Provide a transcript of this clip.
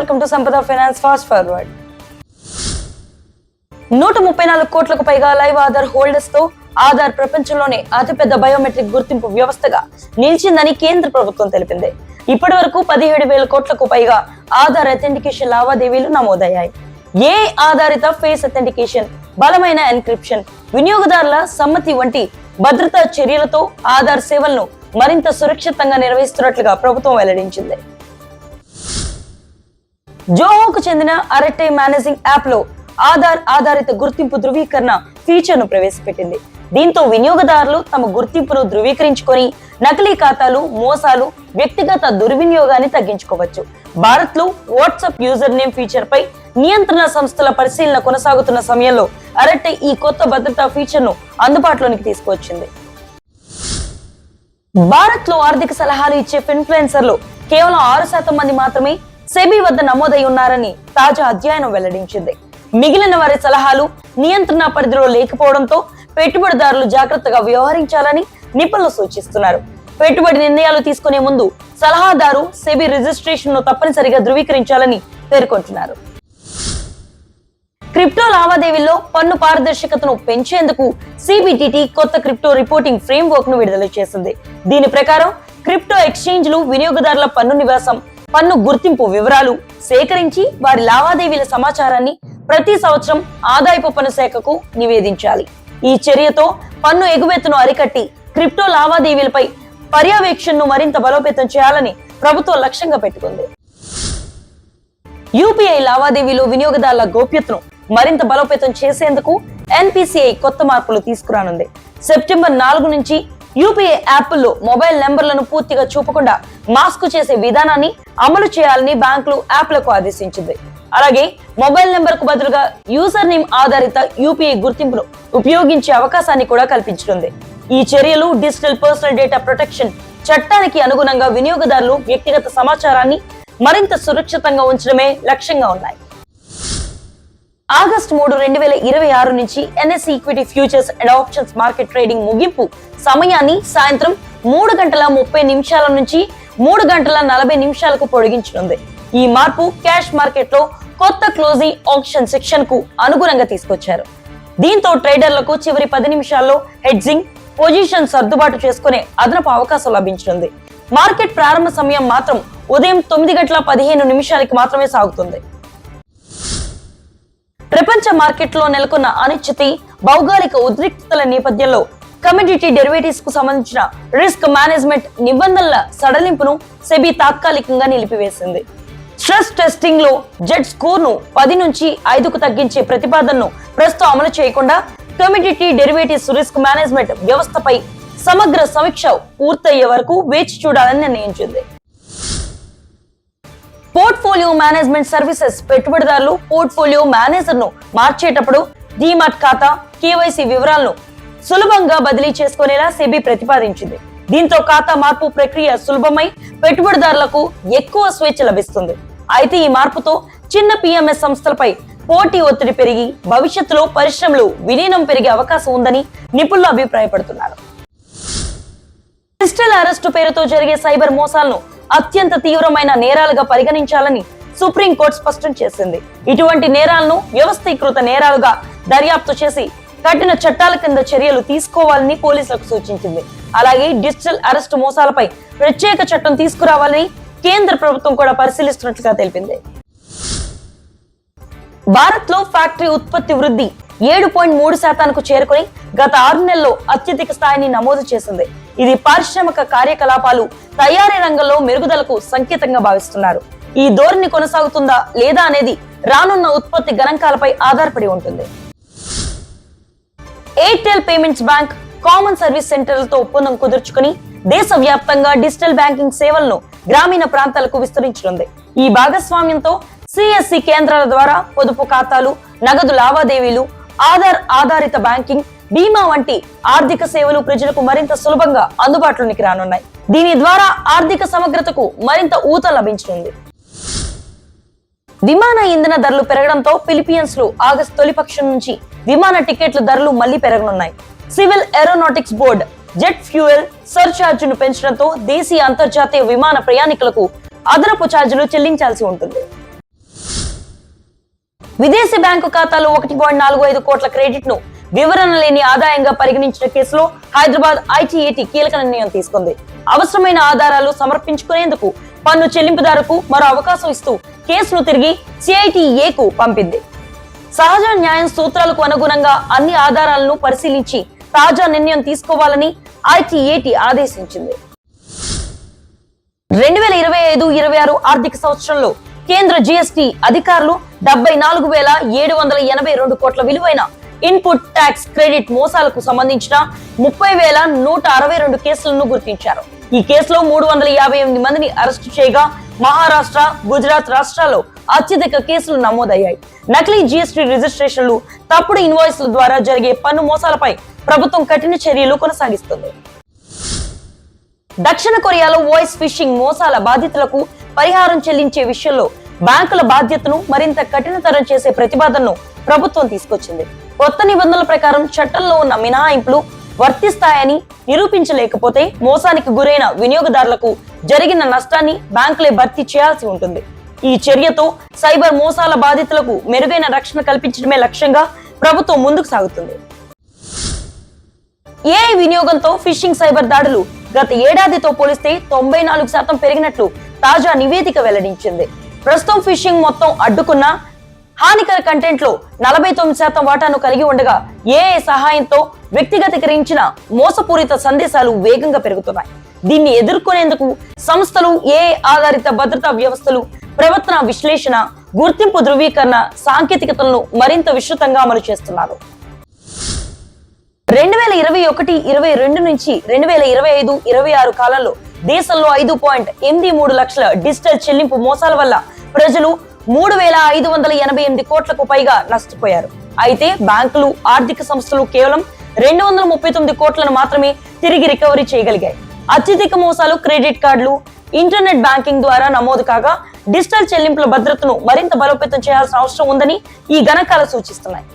welcome to Sampada Finance Fast Forward. 134 కోట్లకు పైగా live Aadhaar holders తో ఆధార్ ప్రపంచంలోనే అతిపెద్ద బయోమెట్రిక్ గుర్తింపు వ్యవస్థగా నిలిచిందని కేంద్ర ప్రభుత్వం తెలిపింది. ఇప్పటివరకు 17,000 కోట్లకు పైగా ఆధార్ అథెంటికేషన్ లావాదేవీలు నమోదయ్యాయి. ఆధారిత ఫేస్ అథెంటికేషన్, బలమైన ఎన్క్రిప్షన్, వినియోగదారుల సమ్మతి వంటి భద్రతా చర్యలతో ఆధార్ సేవలను మరింత సురక్షితంగా నిర్వహిస్తున్నట్లుగా ప్రభుత్వం వెల్లడించింది. జోహోకు చెందిన అరెట్టే మేనేజింగ్ యాప్ లో ఆధార్ ఆధారిత గుర్తింపు ధృవీకరణ ఫీచర్ ను ప్రవేశపెట్టింది. దీంతో వినియోగదారులు తమ గుర్తింపును ధృవీకరించుకొని నకిలీ ఖాతాలు, మోసాలు, వ్యక్తిగత దుర్వినియోగాన్ని తగ్గించుకోవచ్చు. భారత్ లో వాట్సాప్ యూజర్ నేమ్ ఫీచర్ పై నియంత్రణ సంస్థల పరిశీలన కొనసాగుతున్న సమయంలో అరెట్టే ఈ కొత్త భద్రతా ఫీచర్ ను అందుబాటులోనికి తీసుకువచ్చింది. భారత్ లో ఆర్థిక సలహాలు ఇచ్చే ఇన్ఫ్లుయెన్సర్లు కేవలం 6% మంది మాత్రమే సెబీ వద్ద నమోదై ఉన్నారని తాజా అధ్యయనం వెల్లడించింది. మిగిలిన వారి సలహాలు నియంత్రణ పరిధిలో లేకపోవడంతో పెట్టుబడిదారులు జాగ్రత్తగా వ్యవహరించాలని నిపుణులు సూచిస్తున్నారు. పెట్టుబడి నిర్ణయాలు తీసుకునే ముందు సలహాదారు సెబీ రిజిస్ట్రేషన్ ను తప్పనిసరిగా ధృవీకరించాలని పేర్కొంటున్నారు. క్రిప్టో లావాదేవీల్లో పన్ను పారదర్శకతను పెంచేందుకు సిబిడిటి కొత్త క్రిప్టో రిపోర్టింగ్ ఫ్రేమ్వర్క్ ను విడుదల చేసింది. దీని ప్రకారం క్రిప్టో ఎక్స్చేంజ్లు వినియోగదారుల పన్ను నివాసం, పన్ను గుర్తింపు వివరాలు సేకరించి వారి లావాదేవీల సమాచారాన్ని ప్రతి సంవత్సరం ఆదాయపు పన్ను శాఖకు నివేదించాలి. ఈ చర్యతో పన్ను ఎగువేతను అరికట్టి క్రిప్టో లావాదేవీలపై పర్యవేక్షణను మరింత బలోపేతం చేయాలని ప్రభుత్వం లక్ష్యంగా పెట్టుకుంది. యూపీఐ లావాదేవీలో వినియోగదారుల గోప్యతను మరింత బలోపేతం చేసేందుకు ఎన్పిసిఐ కొత్త మార్పులు తీసుకురానుంది. సెప్టెంబర్ 4 నుంచి యూపీఐ యాప్ల్లో మొబైల్ నెంబర్లను పూర్తిగా చూపకుండా మాస్క్ చేసే విధానాన్ని అమలు చేయాలని బ్యాంకులు యాప్లకు ఆదేశించింది. అలాగే మొబైల్ నెంబర్ కు బదులుగా యూజర్ నేమ్ ఆధారిత యూపీఐ గుర్తింపును ఉపయోగించే అవకాశాన్ని కూడా కల్పించనుంది. ఈ చర్యలు డిజిటల్ పర్సనల్ డేటా ప్రొటెక్షన్ చట్టానికి అనుగుణంగా వినియోగదారులు వ్యక్తిగత సమాచారాన్ని మరింత సురక్షితంగా ఉంచడమే లక్ష్యంగా ఉన్నాయి. ఆగస్టు 3, 2026 నుంచి NSE equity futures and options market trading ముగింపు సమయాన్ని సాయంత్రం 3:30 నుంచి 3:40 పొడిగించనుంది. ఈ మార్పు క్యాష్ మార్కెట్ లో కొత్త క్లోజింగ్ ఆప్షన్ సెక్షన్ కు అనుగుణంగా తీసుకొచ్చారు. దీంతో ట్రేడర్లకు చివరి 10 నిమిషాల్లో హెడ్జింగ్ పొజిషన్ సర్దుబాటు చేసుకునే అదనపు అవకాశం లభించనుంది. మార్కెట్ ప్రారంభ సమయం మాత్రం ఉదయం 9:15 మాత్రమే సాగుతుంది. ప్రపంచ మార్కెట్లో నెలకొన్న అనిశ్చితి, భౌగోళిక ఉద్రిక్తతల నేపథ్యంలో కమోడిటీ డెరివేటివ్స్ కు సంబంధించిన రిస్క్ మేనేజ్మెంట్ నిబంధనల సడలింపును సెబీ తాత్కాలికంగా నిలిపివేసింది. స్ట్రెస్ టెస్టింగ్ లో జెడ్ స్కోర్ ను 10 నుంచి 5కు తగ్గించే ప్రతిపాదనను ప్రస్తుతం అమలు చేయకుండా కమోడిటీ డెరివేటివ్స్ రిస్క్ మేనేజ్మెంట్ వ్యవస్థపై సమగ్ర సమీక్ష పూర్తయ్యే వరకు వేచి చూడాలని నిర్ణయించింది. పోర్ట్ఫోలియో మేనేజ్మెంట్ సర్వీసెస్ పెట్టుబడిదారులు పోర్ట్ఫోలియో మేనేజర్ ను మార్చేటప్పుడు డీమాట్ ఖాతా, కేవైసీ వివరాలను సులభంగా బదిలీ చేసుకునేలా సెబీ ప్రతిపాదించింది. దీంతో ఖాతా మార్పు ప్రక్రియ సులభమై పెట్టుబడిదారులకు ఎక్కువ స్వేచ్ఛ లభిస్తుంది. అయితే ఈ మార్పుతో చిన్న పిఎంఎస్ సంస్థలపై పోటీ ఒత్తిడి పెరిగి భవిష్యత్తులో పరిశ్రమలు విలీనం పెరిగే అవకాశం ఉందని నిపుణులు అభిప్రాయపడుతున్నారు. డిజిటల్ అరెస్టు పేరుతో జరిగే సైబర్ మోసాలను అత్యంత తీవ్రమైన నేరాలుగా పరిగణించాలని సుప్రీంకోర్టు స్పష్టం చేసింది. ఇటువంటి నేరాలను వ్యవస్థీకృత నేరాలుగా దర్యాప్తు చేసి కఠిన చట్టాల కింద చర్యలు తీసుకోవాలని పోలీసులకు సూచించింది. అలాగే డిజిటల్ అరెస్టు మోసాలపై ప్రత్యేక చట్టం తీసుకురావాలని కేంద్ర ప్రభుత్వం కూడా పరిశీలిస్తున్నట్లుగా తెలిపింది. భారత్ లో ఫ్యాక్టరీ ఉత్పత్తి వృద్ధి 7.3% చేరుకుని గత 6 నెలల్లో అత్యధిక స్థాయిని నమోదు చేసింది. ఇది పారిశ్రామిక కార్యకలాపాలు, తయారీ రంగంలో మెరుగుదలకు సంకేతంగా భావిస్తున్నారు. ఈ ధోరణి కొనసాగుతుందా లేదా అనేది రానున్న ఉత్పత్తి గణాంకాలపై ఆధారపడి ఉంటుంది. Airtel payments bank common service సెంటర్లతో ఒప్పందం కుదుర్చుకుని దేశవ్యాప్తంగా డిజిటల్ బ్యాంకింగ్ సేవలను గ్రామీణ ప్రాంతాలకు విస్తరించనుంది. ఈ భాగస్వామ్యంతో సిఎస్సి కేంద్రాల ద్వారా పొదుపు ఖాతాలు, నగదు లావాదేవీలు, ఆధార్ ఆధారిత బ్యాంకింగ్, బీమా వంటి ఆర్థిక సేవలు ప్రజలకు మరింత సులభంగా అందుబాటులోనికి రానున్నాయి. దీని ద్వారా ఆర్థిక సమగ్రతకు మరింత ఊత లభించనుంది. విమాన ఇంధన ధరలు పెరగడంతో ఫిలిపియన్స్ లో ఆగస్టు తొలిపక్షం నుంచి విమాన టికెట్ల ధరలు మళ్లీ పెరగనున్నాయి. Civil aeronautics board jet fuel surcharge ను పెంచడంతో దేశీయ అంతర్జాతీయ విమాన ప్రయాణికులకు అదనపు ఛార్జీలు చెల్లించాల్సి ఉంటుంది. విదేశీ బ్యాంకు ఖాతాలో 1.45 కోట్ల క్రెడిట్ ను వివరణ లేని ఆదాయంగా పరిగణించిన కేసులో హైదరాబాద్ ఐటీఏటీ కీలక నిర్ణయం తీసుకుంది. అవసరమైన ఆధారాలు సమర్పించుకునేందుకు పన్ను చెల్లింపుదారుకు మరో అవకాశం ఇస్తూ కేసును తిరిగి సిఐటిఏకు పంపింది. సహజ న్యాయం సూత్రాలకు అనుగుణంగా అన్ని ఆధారాలను పరిశీలించి తాజా నిర్ణయం తీసుకోవాలని ఐటీఏటీ ఆదేశించింది. 2025-26 ఆర్థిక సంవత్సరంలో కేంద్ర జీఎస్టీ అధికారులు 74,782 కోట్ల విలువైన ఇన్పుట్ ట్యాక్స్ క్రెడిట్ మోసాలకు సంబంధించిన 30,162 కేసులను గుర్తించారు. ఈ కేసులో 358 మందిని అరెస్టు చేయగా మహారాష్ట్ర, గుజరాత్ రాష్ట్రాల్లో అత్యధిక కేసులు నమోదయ్యాయి. నకిలీ జీఎస్టీ రిజిస్ట్రేషన్లు, తప్పుడు ఇన్వాయిస్ల ద్వారా జరిగే పన్ను మోసాలపై ప్రభుత్వం కఠిన చర్యలు కొనసాగిస్తుంది. దక్షిణ కొరియాలో వాయిస్ ఫిషింగ్ మోసాల బాధితులకు పరిహారం చెల్లించే విషయంలో బ్యాంకుల బాధ్యతను మరింత కఠినతరం చేసే ప్రతిపాదనను ప్రభుత్వం తీసుకొచ్చింది. కొత్త నిబంధనల ప్రకారం చట్టంలో ఉన్న మినహాయింపులు వర్తిస్తాయని నిరూపించలేకపోతే మోసానికి గురైన వినియోగదారులకు జరిగిన నష్టాన్ని బ్యాంకులే భర్తీ చేయాల్సి ఉంటుంది. ఈ చర్యతో సైబర్ మోసాల బాధితులకు మెరుగైన రక్షణ కల్పించడమే లక్ష్యంగా ప్రభుత్వం ముందుకు సాగుతుంది. ఏఐ వినియోగంతో ఫిషింగ్ సైబర్ దాడులు గత ఏడాదితో పోలిస్తే 94% పెరిగినట్లు తాజా నివేదిక వెల్లడించింది. ప్రస్తుతం ఫిషింగ్ మొత్తం అడ్డుకున్న హానికర కంటెంట్ లో 49% వాటాను కలిగి ఉండగా ఏఐ సహాయంతో వ్యక్తిగతీకరించిన మోసపూరిత సందేశాలు వేగంగా పెరుగుతున్నాయి. దీన్ని ఎదుర్కొనేందుకు సంస్థలు ఏఐ ఆధారిత భద్రతా వ్యవస్థలు, ప్రవర్తన విశ్లేషణ, గుర్తింపు ధృవీకరణ సాంకేతికతలను మరింత విస్తృతంగా అమలు చేస్తున్నారు. 2021-22 నుంచి 2025-26 కాలంలో దేశంలో 5.83 లక్షల డిజిటల్ చెల్లింపు మోసాల వల్ల ప్రజలు 3,588 కోట్లకు పైగా నష్టపోయారు. అయితే బ్యాంకులు, ఆర్థిక సంస్థలు కేవలం 239 కోట్లను మాత్రమే తిరిగి రికవరీ చేయగలిగాయి. అత్యధిక మోసాలు క్రెడిట్ కార్డులు, ఇంటర్నెట్ బ్యాంకింగ్ ద్వారా నమోదు కాగా డిజిటల్ చెల్లింపుల భద్రతను మరింత బలోపేతం చేయాల్సిన అవసరం ఉందని ఈ గణాంకాలు సూచిస్తున్నాయి.